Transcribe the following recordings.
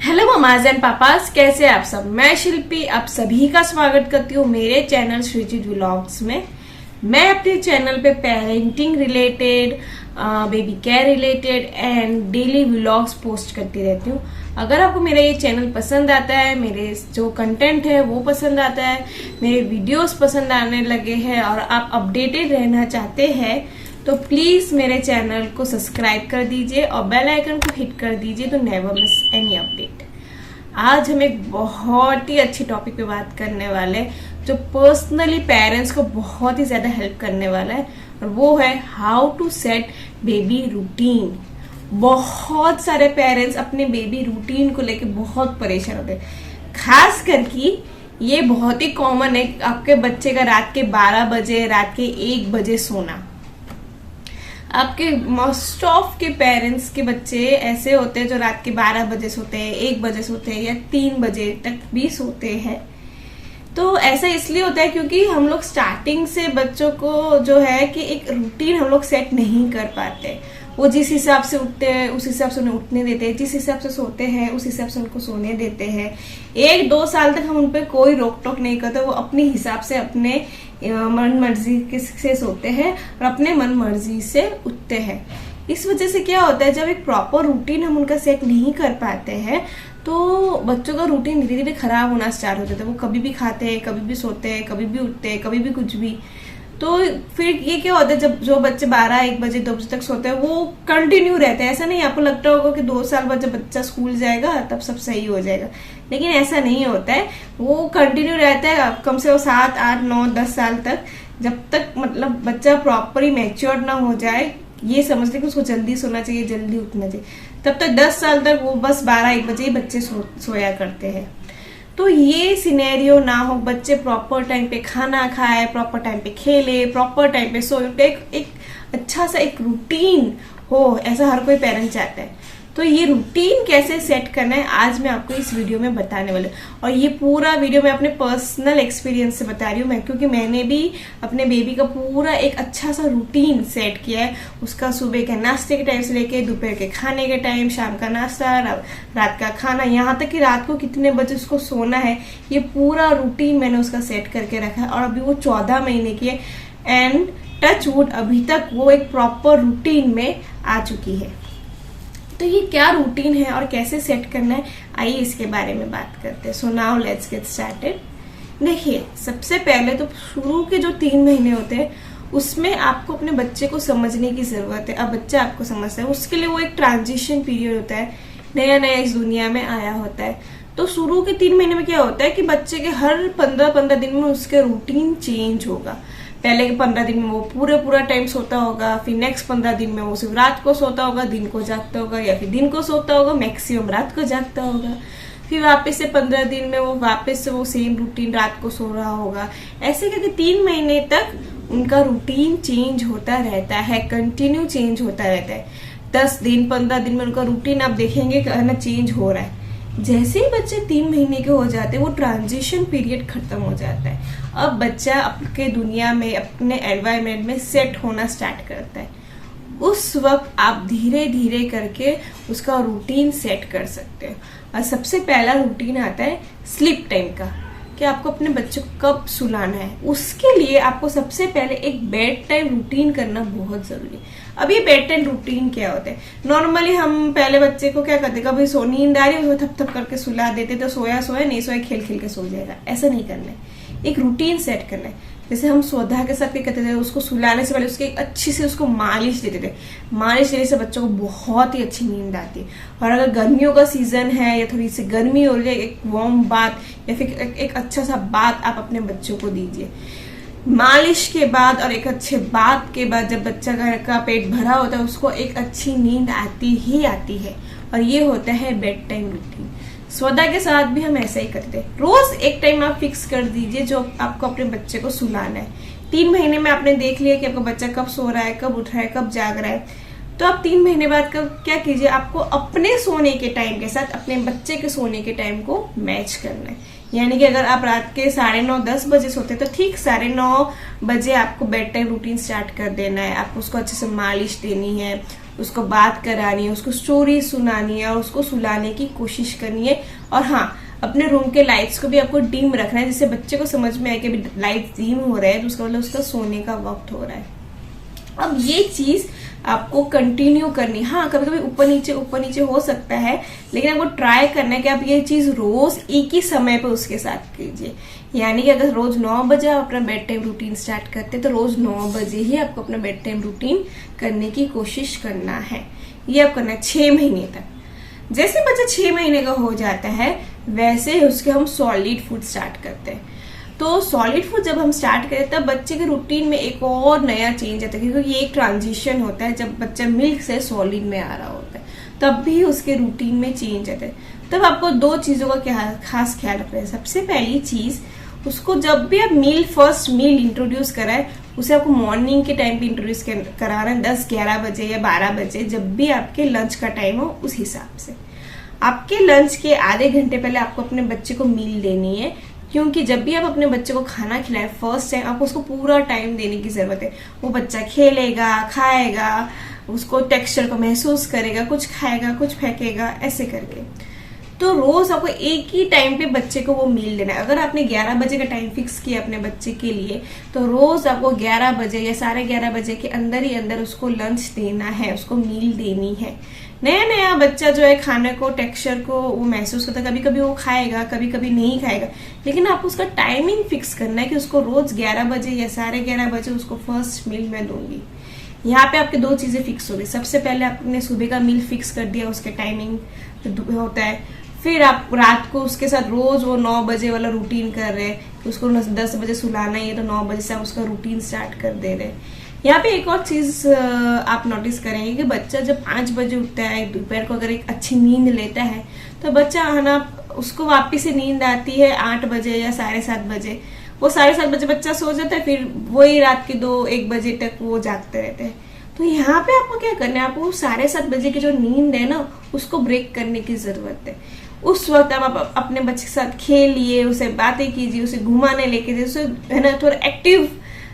Hello mama's and papa's, कैसे आप सब। मैं शिल्पी आप सभी का स्वागत करती हूँ मेरे चैनल श्रीजीत व्लॉग्स में। मैं अपने चैनल पे parenting related, baby care related and daily vlogs post करती रहती हूँ। अगर आपको मेरा ये चैनल पसंद आता है, मेरे जो कंटेंट है वो पसंद आता है, मेरे वीडियोस पसंद आने लगे हैं और आप अपडेटेड रहना चाहते हैं तो प्लीज मेरे चैनल को सब्सक्राइब कर दीजिए और बेल आइकन को हिट कर दीजिए तो नेवर मिस एनी अपडेट। आज हम एक बहुत ही अच्छी टॉपिक पे बात करने वाले हैं जो पर्सनली पेरेंट्स को बहुत ही ज्यादा हेल्प करने वाला है, और वो है how to set baby routine. बहुत सारे पेरेंट्स अपने बेबी रूटीन को लेके बहुत परेशान होते हैं, खास करके ये बहुत ही कॉमन है आपके बच्चे का रात के 12 बजे, रात के 1 बजे सोना। आपके मोस्ट ऑफ के पेरेंट्स के बच्चे ऐसे होते हैं जो रात के 12 बजे सोते हैं, 1 बजे सोते हैं या 3 बजे तक भी सोते हैं। तो ऐसा इसलिए होता है क्योंकि हम लोग स्टार्टिंग से बच्चों को जो है कि एक रूटीन हम लोग सेट नहीं कर पाते। वो जिस हिसाब से उठते हैं उस हिसाब से उन्हें उठने देते हैं, जिस हिसाब से सोते हैं उस हिसाब से उनको सोने देते हैं। 1-2 साल तक हम उन पर कोई रोक टोक नहीं करते, वो अपने हिसाब से अपने मन मर्जी से सोते हैं और अपने मन मर्जी से उठते हैं। इस वजह से क्या होता है, जब एक प्रॉपर रूटीन हम उनका सेट नहीं कर पाते हैं तो बच्चों का रूटीन धीरे धीरे खराब होना स्टार्ट हो जाता है। वो कभी भी खाते हैं, कभी भी सोते हैं, कभी भी उठते हैं, कभी भी कुछ भी। तो फिर ये क्या होता है, जब जो बच्चे 12-1 बजे 2 बजे तक सोते हैं वो कंटिन्यू रहते हैं। ऐसा नहीं आपको लगता होगा कि 2 साल बाद जब बच्चा स्कूल जाएगा तब सब सही हो जाएगा, लेकिन ऐसा नहीं होता है। वो कंटिन्यू रहता है कम से कम 7, 8, 9, 10 साल तक, जब तक मतलब बच्चा प्रॉपरली मैच्योर ना हो जाए, ये समझते कि उसको जल्दी सोना चाहिए, जल्दी उठना चाहिए, तब तक 10 साल तक वो बस 12-1 बजे ही बच्चे सोया करते हैं। तो ये सिनेरियो ना हो, बच्चे प्रॉपर टाइम पे खाना खाए, प्रॉपर टाइम पे खेले, प्रॉपर टाइम पे सोए, एक अच्छा सा एक रूटीन हो, ऐसा हर कोई पेरेंट चाहता है। तो ये रूटीन कैसे सेट करना है आज मैं आपको इस वीडियो में बताने वाली हूँ। और ये पूरा वीडियो मैं अपने पर्सनल एक्सपीरियंस से बता रही हूँ क्योंकि मैंने भी अपने बेबी का पूरा एक अच्छा सा रूटीन सेट किया है। उसका सुबह के नाश्ते के टाइम से लेके दोपहर के खाने के टाइम, शाम का नाश्ता, रात का खाना, यहाँ तक कि रात को कितने बजे उसको सोना है, ये पूरा रूटीन मैंने उसका सेट करके रखा है। और अभी वो 14 महीने की है एंड टच वुड अभी तक वो एक प्रॉपर रूटीन में आ चुकी है। तो ये क्या रूटीन है और कैसे सेट करना है, आइए इसके बारे में बात करते हैं। So now let's get started. देखिए, सबसे पहले तो शुरू के जो 3 महीने होते हैं उसमें आपको अपने बच्चे को समझने की जरूरत है। अब बच्चा आपको समझता है, उसके लिए वो एक ट्रांजिशन पीरियड होता है, नया नया इस दुनिया में आया होता है। तो शुरू के 3 महीने में क्या होता है कि बच्चे के हर 15-15 दिन में उसके रूटीन चेंज होगा। पहले के 15 दिन में वो पूरा टाइम सोता होगा, फिर नेक्स्ट 15 दिन में वो सिर्फ रात को सोता होगा, दिन को जागता होगा, या फिर दिन को सोता होगा, मैक्सिमम रात को जागता होगा। फिर वापस से 15 दिन में वो वापस से वो सेम रूटीन रात को सो रहा होगा। ऐसे करके 3 महीने तक उनका रूटीन चेंज होता रहता है, कंटिन्यू चेंज होता रहता है। 10 दिन 15 दिन में उनका रूटीन आप देखेंगे ना चेंज हो रहा है। जैसे ही बच्चे 3 महीने के हो जाते हैं वो ट्रांजिशन पीरियड खत्म हो जाता है। अब बच्चा अपने दुनिया में, अपने एनवायरनमेंट में सेट होना स्टार्ट करता है। उस वक्त आप धीरे धीरे करके उसका रूटीन सेट कर सकते हैं। और सबसे पहला रूटीन आता है स्लीप टाइम का, कि आपको अपने बच्चे को कब सुलाना है। उसके लिए आपको सबसे पहले एक बेड टाइम रूटीन करना बहुत जरूरी है। अब ये बेड टाइम रूटीन क्या होता है, नॉर्मली हम पहले बच्चे को क्या करते, कभी नींद आ रही है उसको थप थप करके सुला देते, तो सोया सोया, नहीं सोया खेल खेल के सो जाएगा। ऐसा नहीं करना है, एक रूटीन सेट करना है। जैसे हम श्रद्धा के साथ क्या करते थे, उसको सुलाने से पहले उसके एक अच्छी से उसको मालिश देते थे। मालिश देने से बच्चों को बहुत ही अच्छी नींद आती है। और अगर गर्मियों का सीजन है या थोड़ी सी गर्मी हो रही है, एक वार्म बाथ या फिर एक अच्छा सा बाथ आप अपने बच्चों को दीजिए। मालिश के बाद और एक अच्छे बात के बाद जब बच्चा का पेट भरा होता है उसको एक अच्छी नींद आती ही आती है। और ये होता है बेड टाइम रूटीन। स्वदा के साथ भी हम ऐसा ही करते हैं। रोज एक टाइम आप फिक्स कर दीजिए जो आपको अपने बच्चे को सुलाना है। 3 महीने में आपने देख लिया कि आपका बच्चा कब सो रहा है, कब उठ रहा है, कब जाग रहा है, तो आप 3 महीने बाद क्या कीजिए, आपको अपने सोने के टाइम के साथ अपने बच्चे के सोने के टाइम को मैच करना है। यानी कि अगर आप रात के 9:30-10 बजे सोते हैं तो ठीक 9:30 बजे आपको बेड टाइम रूटीन स्टार्ट कर देना है। आपको उसको अच्छे से मालिश देनी है, उसको बात करानी है, उसको स्टोरी सुनानी है और उसको सुलाने की कोशिश करनी है। और हाँ, अपने रूम के लाइट्स को भी आपको डिम रखना है, जिससे बच्चे को समझ में आए कि लाइट डिम हो रहा है तो उसका मतलब उसका सोने का वक्त हो रहा है। अब ये चीज आपको कंटिन्यू करनी। हाँ, कभी कभी ऊपर नीचे हो सकता है, लेकिन आपको ट्राई करना है कि आप ये चीज रोज एक ही समय पे उसके साथ कीजिए। यानी कि अगर रोज 9 बजे आप अपना बेड टाइम रूटीन स्टार्ट करते हैं तो रोज 9 बजे ही आपको अपना बेड टाइम रूटीन करने की कोशिश करना है। ये आप करना है 6 महीने तक। जैसे बच्चा 6 महीने का हो जाता है वैसे उसके हम सॉलिड फूड स्टार्ट करते हैं। तो सॉलिड फूड जब हम स्टार्ट करें तब बच्चे के रूटीन में एक और नया चेंज आता है, क्योंकि ये एक ट्रांजिशन होता है। जब बच्चा मिल्क से सॉलिड में आ रहा होता है तब भी उसके रूटीन में चेंज आता है। तब आपको 2 चीजों का खास ख्याल रखना है। सबसे पहली चीज, उसको जब भी आप फर्स्ट मील इंट्रोड्यूस कराए उसे आपको मॉर्निंग के टाइम पे इंट्रोड्यूस कराना है, 10-11 बजे या 12 बजे, जब भी आपके लंच का टाइम हो उस हिसाब से। आपके लंच के आधे घंटे पहले आपको अपने बच्चे को मील देनी है, क्योंकि जब भी आप अपने बच्चे को खाना खिलाए फर्स्ट टाइम आपको उसको पूरा टाइम देने की जरूरत है। वो बच्चा खेलेगा, खाएगा, उसको टेक्सचर को महसूस करेगा, कुछ खाएगा, कुछ फेंकेगा, ऐसे करके। तो रोज आपको एक ही टाइम पे बच्चे को वो मील देना है। अगर आपने 11 बजे का टाइम फिक्स किया अपने बच्चे के लिए तो रोज आपको 11 बजे या 11:30 बजे के अंदर ही अंदर उसको लंच देना है, उसको मील देनी है। नया बच्चा जो है खाने को, टेक्सचर को वो महसूस करता है। कभी कभी वो खाएगा, कभी कभी नहीं खाएगा, लेकिन आपको उसका टाइमिंग फिक्स करना है कि उसको रोज 11 बजे या 11:30 बजे उसको फर्स्ट मील मैं दूंगी। यहाँ पे आपके 2 चीजें फिक्स हो गई। सबसे पहले आपने सुबह का मील फिक्स कर दिया, उसके टाइमिंग होता है। फिर आप रात को उसके साथ रोज वो 9 बजे वाला रूटीन कर रहे हैं, उसको 10 बजे सुलाना ही है तो 9 बजे से आप उसका रूटीन स्टार्ट कर दे रहे हैं। यहाँ पे एक और चीज आप नोटिस करेंगे कि बच्चा जब 5 बजे उठता है, दोपहर को अगर एक अच्छी नींद लेता है तो बच्चा है ना, उसको वापिस से नींद आती है 8 बजे या 7:30 बजे। वो 7:30 बजे बच्चा सो जाता है, फिर वही रात के 2-1 बजे तक वो जागते रहते हैं। तो यहाँ पे आपको क्या करना है, आपको 7:30 बजे की जो नींद है ना उसको ब्रेक करने की जरूरत है। उस वक्त आप अपने बच्चे के साथ खेलिए, उसे बातें कीजिए, उसे घुमाने लेके जाइए, उसे है ना थोड़ा एक्टिव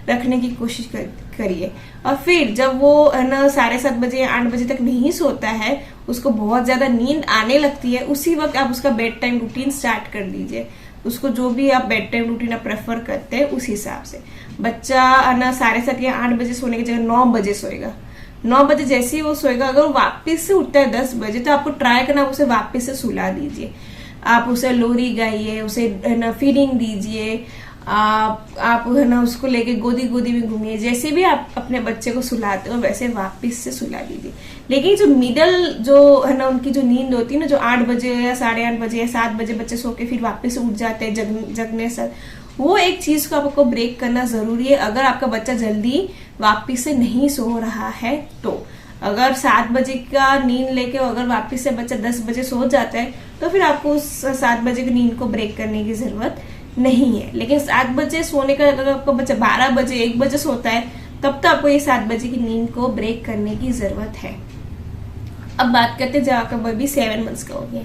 रखने की कोशिश करिए। और फिर जब वो है ना 7:30 बजे या 8 बजे तक नहीं सोता है, उसको बहुत ज्यादा नींद आने लगती है, उसी वक्त आप उसका बेड टाइम रूटीन स्टार्ट कर दीजिए। उसको जो भी आप बेड टाइम रूटीन आप प्रेफर करते हैं उस हिसाब से। बच्चा है ना 7:30 या 8 बजे सोने की जगह 9 बजे सोएगा। 9 बजे जैसे ही वो सोएगा, अगर वो वापस से उठता है 10 बजे तो आपको ट्राई करना उसे वापस से सुला दीजिए। आप उसे लोरी गाइए, उसे है ना फीडिंग दीजिए, आप है ना उसको लेके गोदी में घूमिए। जैसे भी आप अपने बच्चे को सुलाते हो वैसे वापस से सुला दीजिए। लेकिन जो मिडल जो है ना उनकी जो नींद होती है ना, जो 8 बजे या 8:30 बजे या 7 बजे बच्चे सो के फिर वापस से उठ जाते हैं जगने से, वो एक चीज को आपको ब्रेक करना जरूरी है। अगर आपका बच्चा जल्दी वापिस से नहीं सो रहा है तो अगर 7 बजे का नींद लेके अगर वापिस से बच्चा 10 बजे सो जाता है तो फिर आपको उस 7 बजे की नींद को ब्रेक करने की जरूरत नहीं है। लेकिन 7 बजे सोने का अगर आपका बच्चा 12 बजे 1 बजे सोता है तब तो आपको ये 7 बजे की नींद को ब्रेक करने की जरूरत है। अब बात करते हैं जब आपका बेबी 7 मंथ्स का हो गया।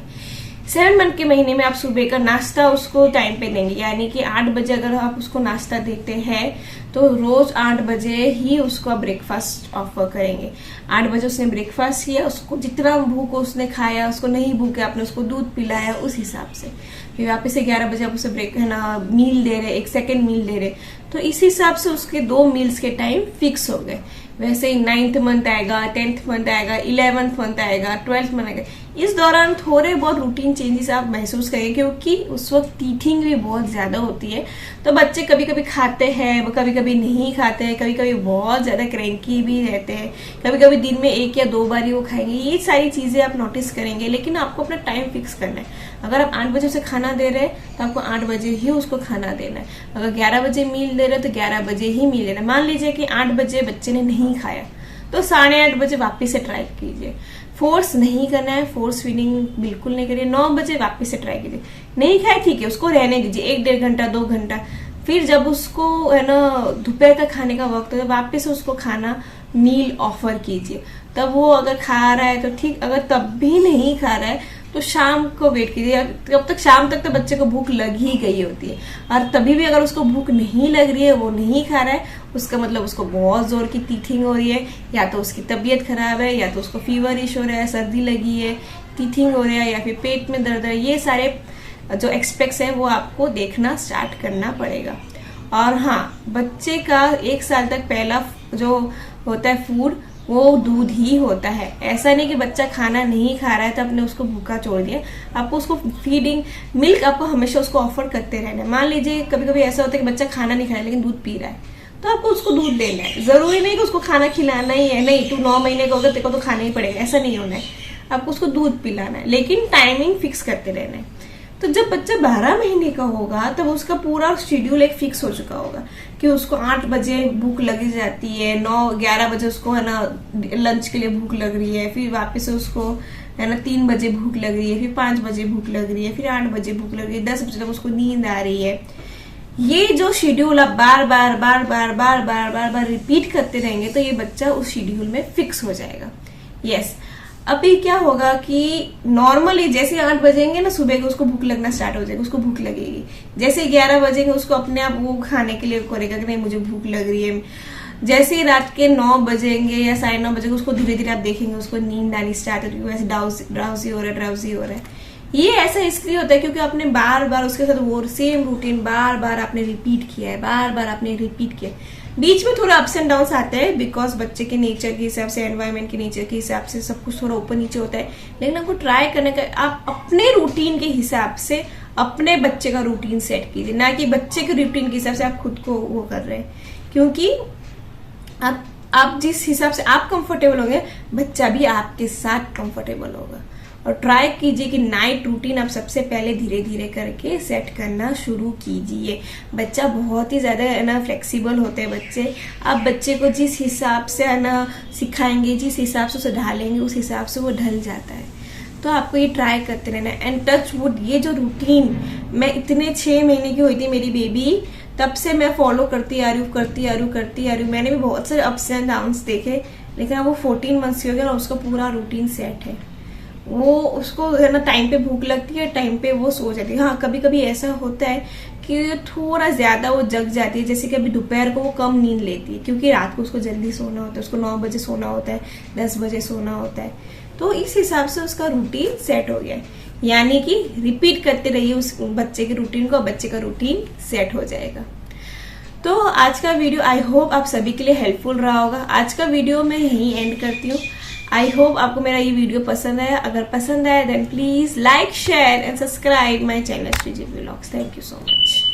7 मंथ के महीने में आप सुबह का नाश्ता उसको टाइम पे देंगे, यानी कि 8 बजे अगर आप उसको नाश्ता देते हैं तो रोज 8 बजे ही उसको आप ब्रेकफास्ट ऑफर करेंगे। 8 बजे उसने ब्रेकफास्ट किया, उसको जितना भूख उसने खाया, उसको नहीं भूख है आपने उसको दूध पिलाया उस हिसाब से। फिर वापस से 11 बजे आप उसे ब्रेक है ना मील दे रहे, एक सेकेंड मील दे रहे, तो इस हिसाब से उसके 2 मील्स के टाइम फिक्स हो गए। वैसे ही 9th मंथ आएगा, 10th मंथ आएगा, 11th मंथ आएगा, 12th मंथ आएगा। इस दौरान थोड़े बहुत रूटीन चेंजेस आप महसूस करेंगे, क्योंकि उस वक्त टीथिंग भी बहुत ज्यादा होती है। तो बच्चे कभी कभी खाते हैं, वो कभी कभी नहीं खाते हैं, कभी कभी बहुत ज्यादा क्रैंकी भी रहते हैं, कभी कभी दिन में 1 या 2 बार ही वो खाएंगे। ये सारी चीजें आप नोटिस करेंगे, लेकिन आपको अपना टाइम फिक्स करना है। अगर आप 8 बजे उसे खाना दे रहे हैं तो आपको 8 बजे ही उसको खाना देना है। अगर 11 बजे मील दे रहे हैं तो 11 बजे ही मील देना है। मान लीजिए कि 8 बजे बच्चे ने नहीं खाया तो 8:30 बजे वापस से ट्राई कीजिए। फोर्स नहीं करना है, फोर्स फीडिंग बिल्कुल नहीं करिए। 9 बजे वापस से ट्राई कीजिए। नहीं खाए ठीक है, उसको रहने दीजिए 1-1.5 घंटा 2 घंटा। फिर जब उसको है ना दोपहर का खाने का वक्त है तो वापस से उसको खाना मील ऑफर कीजिए। तब वो अगर खा रहा है तो ठीक, अगर तब भी नहीं खा रहा है तो तो शाम को वेट कीजिए। तब तक शाम तक तो बच्चे को भूख लग ही गई होती है, और तभी भी अगर उसको भूख नहीं लग रही है, वो नहीं खा रहा है, उसका मतलब उसको बहुत जोर की टीथिंग हो रही है, या तो उसकी तबीयत खराब है, या तो उसको फीवरिश हो रहा है, सर्दी लगी है, टीथिंग हो रहा है, या फिर पेट में दर्द है। ये सारे जो एक्सपेक्ट्स है वो आपको देखना स्टार्ट करना पड़ेगा। और हाँ, बच्चे का 1 साल तक पहला जो होता है फूड वो दूध ही होता है। ऐसा नहीं कि बच्चा खाना नहीं खा रहा है तो आपने उसको भूखा छोड़ दिया। आपको उसको फीडिंग मिल्क आपको हमेशा उसको ऑफर करते रहना है। मान लीजिए कभी कभी ऐसा होता है कि बच्चा खाना नहीं खा रहा है लेकिन दूध पी रहा है, तो आपको उसको दूध देना है। जरूरी नहीं कि उसको खाना खिलाना ही है, नहीं तू 9 महीने का होगा तेरे को तो खाना ही पड़ेगा, ऐसा नहीं होना है। आपको उसको दूध पिलाना है, लेकिन टाइमिंग फिक्स करते रहना है। तो जब बच्चा 12 महीने का होगा तब उसका पूरा शेड्यूल एक फिक्स हो चुका होगा कि उसको 8 बजे भूख लगी जाती है, 9-11 बजे उसको है ना लंच के लिए भूख लग रही है, फिर वापस से उसको है ना 3 बजे भूख लग रही है, फिर 5 बजे भूख लग रही है, फिर 8 बजे भूख लग रही है, 10 बजे तक उसको नींद आ रही है। ये जो शेड्यूल आप बार बार रिपीट करते रहेंगे तो ये बच्चा उस शेड्यूल में फिक्स हो जाएगा। यस, अभी क्या होगा कि नॉर्मली जैसे 8 बजेंगे ना सुबह को उसको भूख लगना स्टार्ट हो जाएगा, उसको भूख लगेगी। जैसे 11 बजेंगे उसको अपने आप वो खाने के लिए करेगा कि नहीं मुझे भूख लग रही है। जैसे ही रात के 9 बजेंगे या 9:30 बजेंगे उसको धीरे धीरे आप देखेंगे उसको नींद आनी स्टार्ट हो रही है, वैसे ड्राउजी हो रहा है। ये ऐसा इसलिए होता है क्योंकि आपने बार बार उसके साथ वो सेम रूटीन बार बार आपने रिपीट किया है, बार बार आपने रिपीट किया है। बीच में थोड़ा अप्स एंड डाउन्स आते हैं बिकॉज बच्चे के नेचर के हिसाब से, एनवायरमेंट के नेचर के हिसाब से सब कुछ थोड़ा ऊपर नीचे होता है। लेकिन आपको ट्राई करने का आप अपने रूटीन के हिसाब से अपने बच्चे का रूटीन सेट कीजिए, ना कि बच्चे के रूटीन के हिसाब से आप खुद को वो कर रहे हैं। क्योंकि आप जिस हिसाब से आप कंफर्टेबल होंगे बच्चा भी आपके साथ कंफर्टेबल होगा। और ट्राई कीजिए कि नाइट रूटीन आप सबसे पहले धीरे धीरे करके सेट करना शुरू कीजिए। बच्चा बहुत ही ज्यादा है ना फ्लेक्सिबल होते हैं बच्चे। आप बच्चे को जिस हिसाब से है ना सिखाएंगे, जिस हिसाब से उसे ढालेंगे उस हिसाब से वो ढल जाता है। तो आपको ये ट्राई करते रहना है। एंड टच वुड, ये जो रूटीन मैं इतने 6 महीने की हुई थी मेरी बेबी, तब से मैं फॉलो करती आ रही हूँ। मैंने भी बहुत सारे अप्स एंड डाउन्स देखे, लेकिन अब वो 14 मंथ्स की हो गया और उसका पूरा रूटीन सेट है। वो उसको है ना टाइम पे भूख लगती है, टाइम पे वो सो जाती है। हाँ, कभी कभी ऐसा होता है कि थोड़ा ज्यादा वो जग जाती है, जैसे कि अभी दोपहर को वो कम नींद लेती है क्योंकि रात को उसको जल्दी सोना होता है, उसको 9 बजे सोना होता है, 10 बजे सोना होता है। तो इस हिसाब से उसका रूटीन सेट हो गया है। यानी कि रिपीट करते रहिए उस बच्चे के रूटीन को, बच्चे का रूटीन सेट हो जाएगा। तो आज का वीडियो आई होप आप सभी के लिए हेल्पफुल रहा होगा। आज का वीडियो मैं यहीं एंड करती हूँ। आई होप आपको मेरा ये वीडियो पसंद आया। अगर पसंद आया then please like, share and subscribe my channel Shreeji vlogs. Thank you so much.